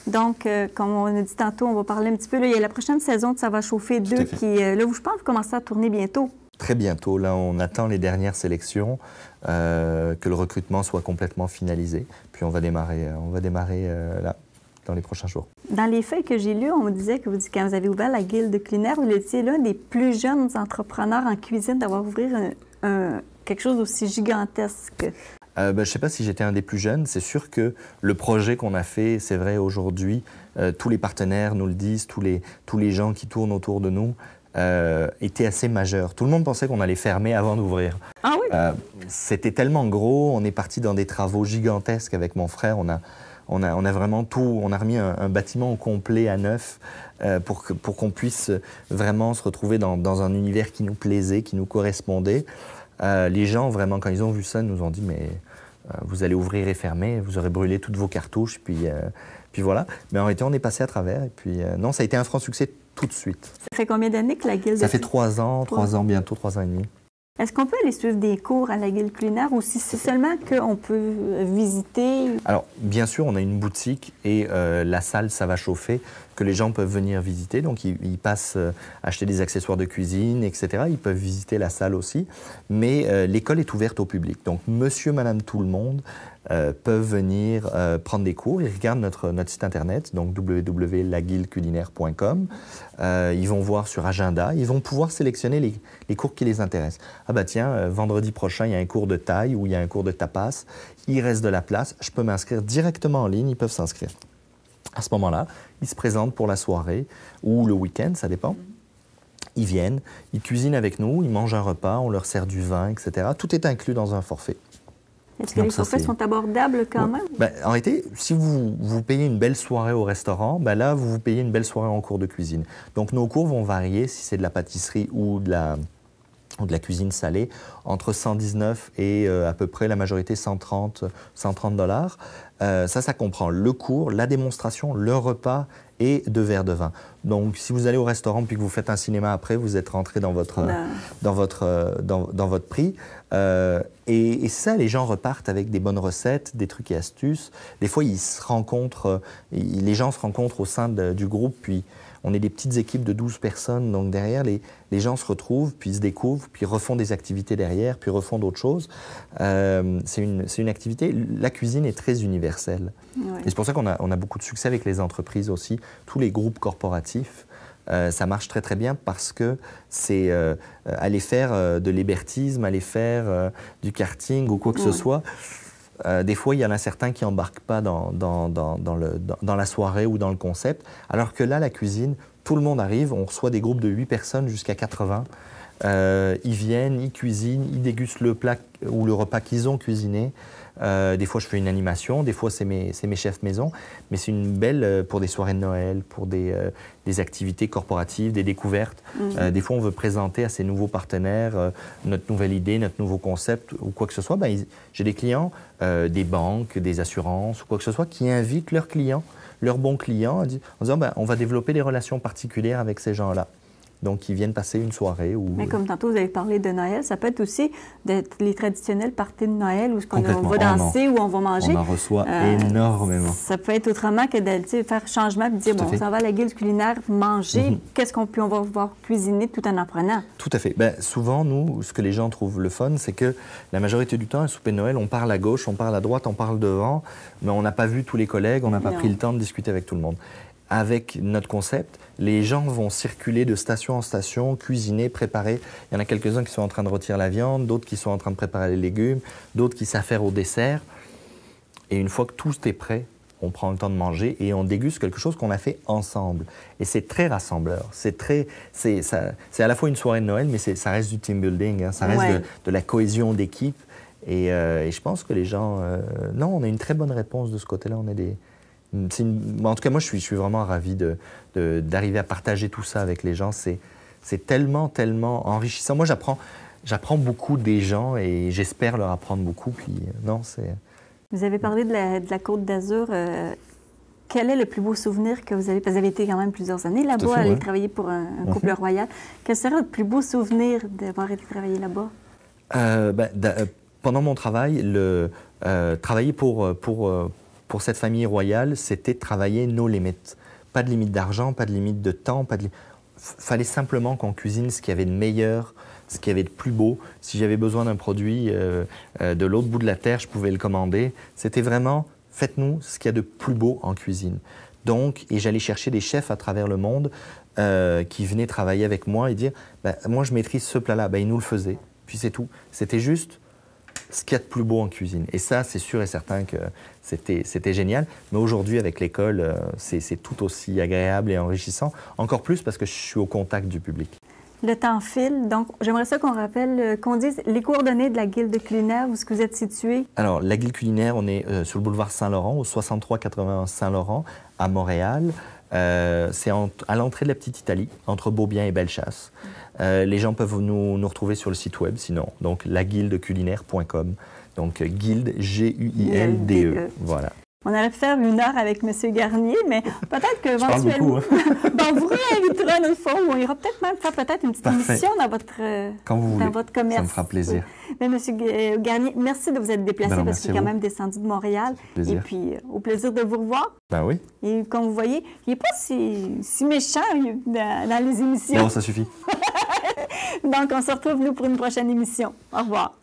Donc, comme on a dit tantôt, on va parler un petit peu. Là, il y a la prochaine saison de Ça va chauffer 2 qui, là, je pense, vous commencez à tourner bientôt. Très bientôt. Là, on attend les dernières sélections, que le recrutement soit complètement finalisé. Puis on va démarrer là, dans les prochains jours. Dans les faits que j'ai lus, on me disait que quand vous avez ouvert la Guilde culinaire, vous étiez l'un des plus jeunes entrepreneurs en cuisine d'avoir ouvert quelque chose d'aussi gigantesque. Je ne sais pas si j'étais un des plus jeunes. C'est sûr que le projet qu'on a fait, c'est vrai aujourd'hui, tous les partenaires nous le disent, tous les gens qui tournent autour de nous étaient assez majeurs. Tout le monde pensait qu'on allait fermer avant d'ouvrir. Ah oui? C'était tellement gros. On est parti dans des travaux gigantesques avec mon frère. On a vraiment tout. On a remis un bâtiment au complet à neuf pour qu'on puisse vraiment se retrouver dans un univers qui nous plaisait, qui nous correspondait. Les gens, vraiment, quand ils ont vu ça, nous ont dit « mais vous allez ouvrir et fermer, vous aurez brûlé toutes vos cartouches, puis voilà ». Mais en réalité, on est passé à travers, et puis non, ça a été un franc succès tout de suite. Ça fait combien d'années que la Guilde... Ça fait 3 ans, bientôt 3 ans et demi. Est-ce qu'on peut aller suivre des cours à la Guilde culinaire ou si c'est seulement qu'on peut visiter? Alors, bien sûr, on a une boutique et la salle, ça va chauffer, que les gens peuvent venir visiter. Donc, ils passent acheter des accessoires de cuisine, etc. Ils peuvent visiter la salle aussi. Mais l'école est ouverte au public. Donc, monsieur, madame, tout le monde peuvent venir prendre des cours. Ils regardent notre site internet, donc www.laguildeculinaire.com. Ils vont voir sur agenda. Ils vont pouvoir sélectionner les cours qui les intéressent. Ah bah tiens, vendredi prochain, il y a un cours de thaï ou il y a un cours de tapas. Il reste de la place. Je peux m'inscrire directement en ligne. Ils peuvent s'inscrire. À ce moment-là, ils se présentent pour la soirée ou le week-end, ça dépend. Ils viennent, ils cuisinent avec nous, ils mangent un repas, on leur sert du vin, etc. Tout est inclus dans un forfait. Est-ce que les forfaits sont abordables quand même? En réalité, si vous payez une belle soirée au restaurant, là, vous payez une belle soirée en cours de cuisine. Donc, nos cours vont varier, si c'est de la pâtisserie ou de la cuisine salée, entre 119 et à peu près la majorité 130 $. Ça comprend le cours, la démonstration, le repas et 2 verres de vin. Donc, si vous allez au restaurant puis que vous faites un cinéma après, vous êtes rentré dans votre prix. Et ça, les gens repartent avec des bonnes recettes, des trucs et astuces. Des fois, ils se rencontrent, les gens se rencontrent au sein du groupe, puis on est des petites équipes de 12 personnes, donc derrière, les gens se retrouvent, puis se découvrent, puis refont des activités derrière, puis refont d'autres choses. C'est une activité... La cuisine est très universelle. Ouais. Et c'est pour ça qu'on a beaucoup de succès avec les entreprises aussi, tous les groupes corporatifs. Ça marche très, très bien parce que c'est aller faire de l'hébertisme, aller faire du karting ou quoi que ce soit. Des fois, il y en a certains qui n'embarquent pas dans la soirée ou dans le concept, alors que là, la cuisine, tout le monde arrive, on reçoit des groupes de 8 personnes jusqu'à 80. Ils viennent, ils cuisinent, ils dégustent le plat ou le repas qu'ils ont cuisiné. Des fois, je fais une animation, des fois, c'est mes chefs maison. Mais c'est une belle pour des soirées de Noël, pour des activités corporatives, des découvertes. Des fois, on veut présenter à ces nouveaux partenaires notre nouvelle idée, notre nouveau concept ou quoi que ce soit. J'ai des clients, des banques, des assurances ou quoi que ce soit, qui invitent leurs clients, leurs bons clients, en disant on va développer des relations particulières avec ces gens-là. Donc, ils viennent passer une soirée. Mais comme tantôt, vous avez parlé de Noël, ça peut être aussi les traditionnels parties de Noël où on va danser, où on va manger. On en reçoit énormément. Ça peut être autrement que de faire changement et de dire, on s'en va à la Guilde culinaire, manger, qu'est-ce qu'on va pouvoir cuisiner tout en apprenant? Tout à fait. Souvent, nous, ce que les gens trouvent le fun, c'est que la majorité du temps, à un souper de Noël, on parle à gauche, on parle à droite, on parle devant, mais on n'a pas vu tous les collègues, on n'a pas pris le temps de discuter avec tout le monde. Avec notre concept, les gens vont circuler de station en station, cuisiner, préparer. Il y en a quelques-uns qui sont en train de rôtir la viande, d'autres qui sont en train de préparer les légumes, d'autres qui s'affairent au dessert. Et une fois que tout est prêt, on prend le temps de manger et on déguste quelque chose qu'on a fait ensemble. Et c'est très rassembleur. C'est à la fois une soirée de Noël, mais ça reste du team building, hein, ça reste de la cohésion d'équipe. Et je pense que les gens... non, on a une très bonne réponse de ce côté-là. On est des... En tout cas, moi, je suis vraiment ravi d'arriver à partager tout ça avec les gens. C'est tellement, tellement enrichissant. Moi, j'apprends beaucoup des gens et j'espère leur apprendre beaucoup. Puis, non, c'est... Vous avez parlé de la Côte d'Azur. Quel est le plus beau souvenir que vous avez? Parce que vous avez été quand même plusieurs années là-bas, aller travailler pour un couple royal. Quel serait le plus beau souvenir d'avoir été travailler là-bas? Pendant mon travail, travailler pour pour cette famille royale, c'était de travailler nos limites. Pas de limite d'argent, pas de limite de temps, fallait simplement qu'on cuisine ce qu'il y avait de meilleur, ce qu'il y avait de plus beau. Si j'avais besoin d'un produit de l'autre bout de la terre, je pouvais le commander. C'était vraiment, faites-nous ce qu'il y a de plus beau en cuisine. Donc, et j'allais chercher des chefs à travers le monde qui venaient travailler avec moi et dire, moi je maîtrise ce plat-là, ils nous le faisaient, puis c'est tout. C'était juste ce qu'il y a de plus beau en cuisine. Et ça, c'est sûr et certain que c'était génial. Mais aujourd'hui, avec l'école, c'est tout aussi agréable et enrichissant. Encore plus parce que je suis au contact du public. Le temps file, donc j'aimerais ça qu'on rappelle, qu'on dise les coordonnées de la Guilde culinaire, où est-ce que vous êtes situé? Alors, la Guilde culinaire, on est sur le boulevard Saint-Laurent, au 6381 Saint-Laurent, à Montréal. C'est à l'entrée de la Petite Italie, entre Beaubien et Bellechasse. Les gens peuvent nous retrouver sur le site web, sinon, donc laguildeculinaire.com. Donc, guilde, G-U-I-L-D-E. Voilà. On aurait pu faire 1 heure avec M. Garnier, mais peut-être que éventuellement, on vous réinvitera une autre fois, ou on ira peut-être même faire peut-être une petite émission dans votre commerce. Ça me fera plaisir. Mais M. Garnier, merci de vous être déplacé parce qu'il est quand même descendu de Montréal. Et puis, au plaisir de vous revoir. Ben oui. Et comme vous voyez, il n'est pas si méchant dans les émissions. Non, ça suffit. Donc, on se retrouve, nous, pour une prochaine émission. Au revoir.